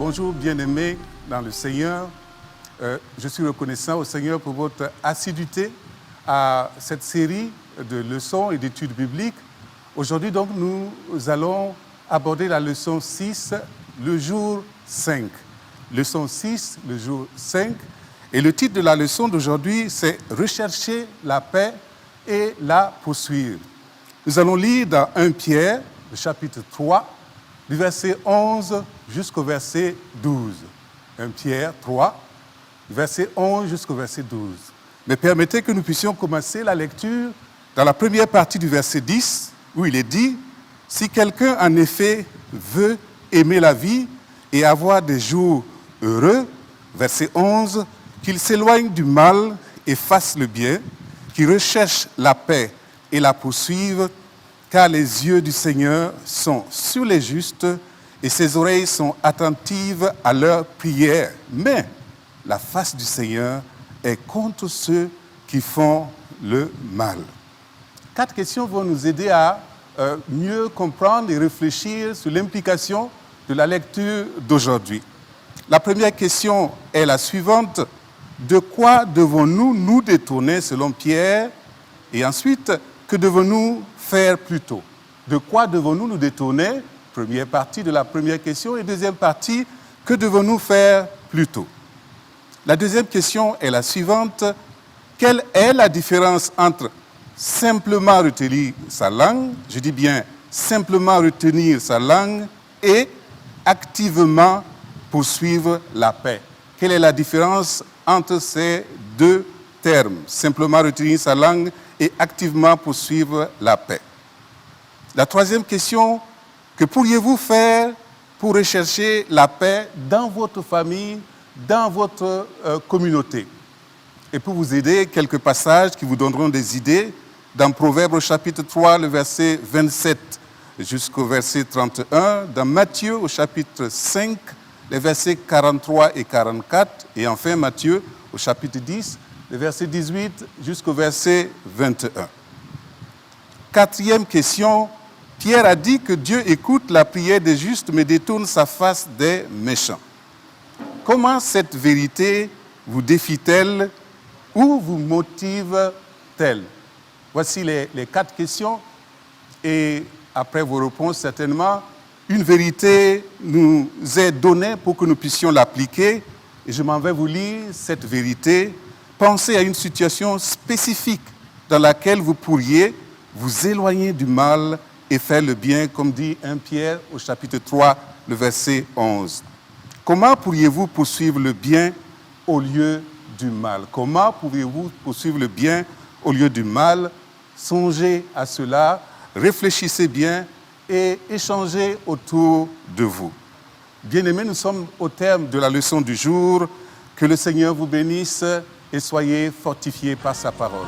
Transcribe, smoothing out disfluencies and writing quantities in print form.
Bonjour bien-aimés dans le Seigneur. Je suis reconnaissant au Seigneur pour votre assiduité à cette série de leçons et d'études bibliques. Aujourd'hui, donc, nous allons aborder la leçon 6, le jour 5. Leçon 6, le jour 5. Et le titre de la leçon d'aujourd'hui, c'est « Rechercher la paix et la poursuivre ». Nous allons lire dans 1 Pierre, le chapitre 3, du verset 11 jusqu'au verset 12. 1 Pierre 3, du verset 11 jusqu'au verset 12. Mais permettez que nous puissions commencer la lecture dans la première partie du verset 10, où il est dit « Si quelqu'un en effet veut aimer la vie et avoir des jours heureux, verset 11, qu'il s'éloigne du mal et fasse le bien, qu'il recherche la paix et la poursuive, car les yeux du Seigneur sont sur les justes et ses oreilles sont attentives à leurs prières. Mais la face du Seigneur est contre ceux qui font le mal. » 4 questions vont nous aider à mieux comprendre et réfléchir sur l'implication de la lecture d'aujourd'hui. La première question est la suivante. De quoi devons-nous nous détourner selon Pierre? Et ensuite, que devons-nous faire plutôt? De quoi devons-nous nous détourner? Première partie de la première question. Et deuxième partie, que devons-nous faire plutôt? La deuxième question est la suivante. Quelle est la différence entre simplement retenir sa langue, je dis bien simplement retenir sa langue, et activement poursuivre la paix? Quelle est la différence entre ces deux termes, simplement retenir sa langue et activement poursuivre la paix? La troisième question, que pourriez-vous faire pour rechercher la paix dans votre famille, dans votre communauté? Et pour vous aider, quelques passages qui vous donneront des idées. Dans Proverbes au chapitre 3, le verset 27 jusqu'au verset 31. Dans Matthieu au chapitre 5, les versets 43 et 44. Et enfin Matthieu au chapitre 10, les versets 18 jusqu'au verset 21. Quatrième question. Pierre a dit que Dieu écoute la prière des justes mais détourne sa face des méchants. Comment cette vérité vous défie-t-elle ou vous motive-t-elle? Voici les 4 questions et après vos réponses, certainement, une vérité nous est donnée pour que nous puissions l'appliquer. Et je m'en vais vous lire cette vérité. Pensez à une situation spécifique dans laquelle vous pourriez vous éloigner du mal et faire le bien, comme dit 1 Pierre au chapitre 3, le verset 11. Comment pourriez-vous poursuivre le bien au lieu du mal? Comment pourriez-vous poursuivre le bien au lieu du mal? Songez à cela, réfléchissez bien et échangez autour de vous. Bien-aimés, nous sommes au terme de la leçon du jour. Que le Seigneur vous bénisse et soyez fortifiés par sa parole.